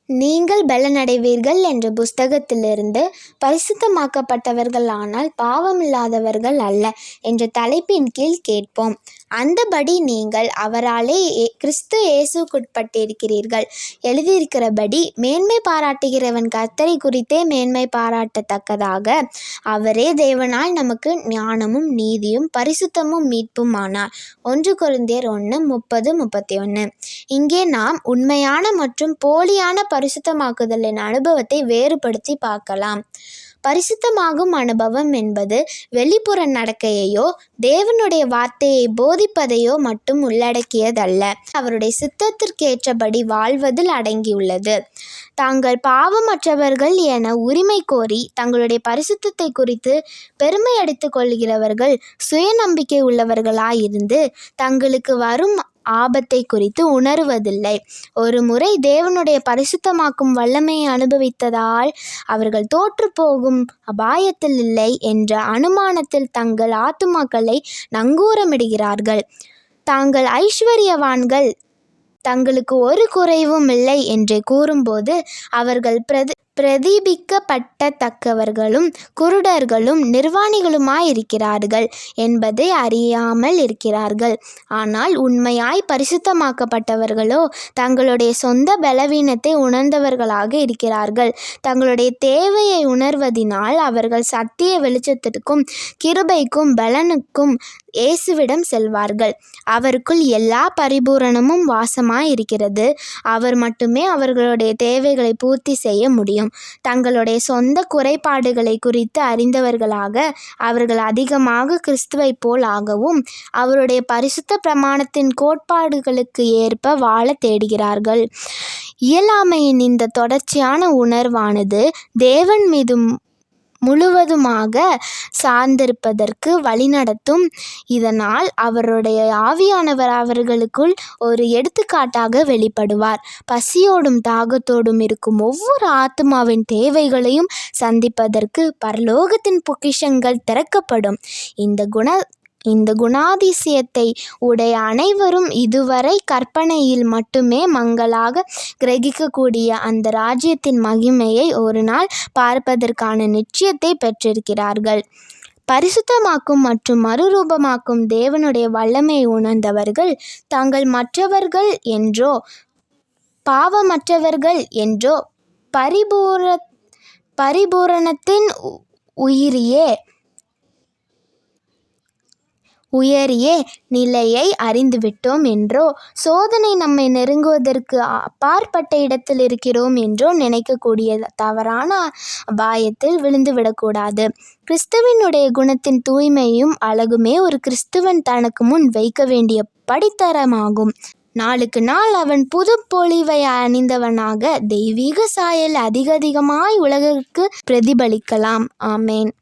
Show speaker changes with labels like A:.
A: நீங்கள் பலனடைவீர்கள் என்ற புஸ்தகத்திலிருந்து பரிசுத்தமாக்கப்பட்டவர்களானால் பாவமில்லாதவர்கள் அல்ல என்ற தலைப்பின் கீழ் கேட்போம். அந்தபடி நீங்கள் அவராலே கிறிஸ்து இயேசுக்குட்பட்டிருக்கிறீர்கள். எழுதியிருக்கிறபடி, மேன்மை பாராட்டுகிறவன் கர்த்தரை குறித்தே மேன்மை பாராட்டத்தக்கதாக அவரே தேவனால் நமக்கு ஞானமும் நீதியும் பரிசுத்தமும் மீட்பும் ஆனார். 1 கொரிந்தியர் 1:30-31. இங்கே நாம் உண்மையான மற்றும் போலியான பரிசுத்தமாக்குதலின் அனுபவத்தை வேறுபடுத்தி பார்க்கலாம். பரிசுத்தமாகும் அனுபவம் என்பது வெளிப்புற நடக்கையையோ தேவனுடைய வார்த்தையை போதிப்பதையோ மட்டும் உள்ளடக்கியதல்ல, அவருடைய சித்தத்திற்கேற்றபடி வாழ்வதில் அடங்கியுள்ளது. தாங்கள் பாவமற்றவர்கள் என உரிமை கோரி தங்களுடைய பரிசுத்தத்தை குறித்து பெருமை அடித்துக் கொள்கிறவர்கள் சுயநம்பிக்கை உள்ளவர்களாயிருந்து தங்களுக்கு வரும் ஆபத்தை குறித்து உணருவதில்லை. ஒரு முறை தேவனுடைய பரிசுத்தமாக்கும் வல்லமையை அனுபவித்ததால் அவர்கள் தோற்று போகும் அபாயத்தில் இல்லை என்ற அனுமானத்தில் தங்கள் ஆத்துமாக்களை நங்கூரமிடுகிறார்கள். தாங்கள் ஐஸ்வர்யவான்கள், தங்களுக்கு ஒரு குறைவும் இல்லை என்று கூறும்போது அவர்கள் பிரதிபிக்கப்பட்டத்தக்கவர்களும் குருடர்களும் நிர்வாணிகளுமாயிருக்கிறார்கள் என்பதை அறியாமல் இருக்கிறார்கள். ஆனால் உண்மையாய் பரிசுத்தமாக்கப்பட்டவர்களோ தங்களுடைய சொந்த பலவீனத்தை உணர்ந்தவர்களாக இருக்கிறார்கள். தங்களுடைய தேவையை உணர்வதினால் அவர்கள் சத்திய வெளிச்சத்திற்கும் கிருபைக்கும் பலனுக்கும் இயேசுவிடம் செல்வார்கள். அவருக்குள் எல்லா பரிபூரணமும் வாசமாயிருக்கிறது. அவர் மட்டுமே அவர்களுடைய தேவைகளை பூர்த்தி செய்ய முடியும். தங்களுடைய சொந்த குறைபாடுகளை குறித்து அறிந்தவர்களாக அவர்கள் அதிகமாக கிறிஸ்துவை போல் ஆகவும் அவருடைய பரிசுத்த பிரமாணத்தின் கோட்பாடுகளுக்கு ஏற்ப வாழ தேடுகிறார்கள். இயலாமையின் இந்த தொடர்ச்சியான உணர்வானது தேவன் மீது முழுவதுமாக சார்ந்திருப்பதற்கு வழிநடத்தும். இதனால் அவருடைய ஆவியானவர் அவர்களுக்குள் ஒரு எடுத்துக்காட்டாக வெளிப்படுவார். பசியோடும் தாகத்தோடும் இருக்கும் ஒவ்வொரு ஆத்துமாவின் தேவைகளையும் சந்திப்பதற்கு பரலோகத்தின் பொக்கிஷங்கள் திறக்கப்படும். இந்த குணாதிசயத்தை உடைய அனைவரும் இதுவரை கற்பனையில் மட்டுமே மங்களாக கிரகிக்கக்கூடிய அந்த ராஜ்யத்தின் மகிமையை ஒரு நாள் பார்ப்பதற்கான நிச்சயத்தை பெற்றிருக்கிறார்கள். பரிசுத்தமாக்கும் மற்றும் மறுரூபமாக்கும் தேவனுடைய வல்லமையை உணர்ந்தவர்கள் தாங்கள் மற்றவர்கள் என்றோ பாவமற்றவர்கள் என்றோ பரிபூரணத்தின் உயரிய நிலையை அறிந்துவிட்டோம் என்றோ, சோதனை நம்மை நெருங்குவதற்கு அப்பாற்பட்ட இடத்தில் இருக்கிறோம் என்றோ நினைக்கக்கூடிய தவறான அபாயத்தில் விழுந்துவிடக்கூடாது. கிறிஸ்துவனுடைய குணத்தின் தூய்மையும் அழகுமே ஒரு கிறிஸ்துவன் தனக்கு முன் வைக்க வேண்டிய படித்தரமாகும். நாளுக்கு நாள் அவன் புது பொலிவை அணிந்தவனாக தெய்வீக சாயல் அதிகமாய் உலகிற்கு பிரதிபலிக்கலாம். ஆமேன்.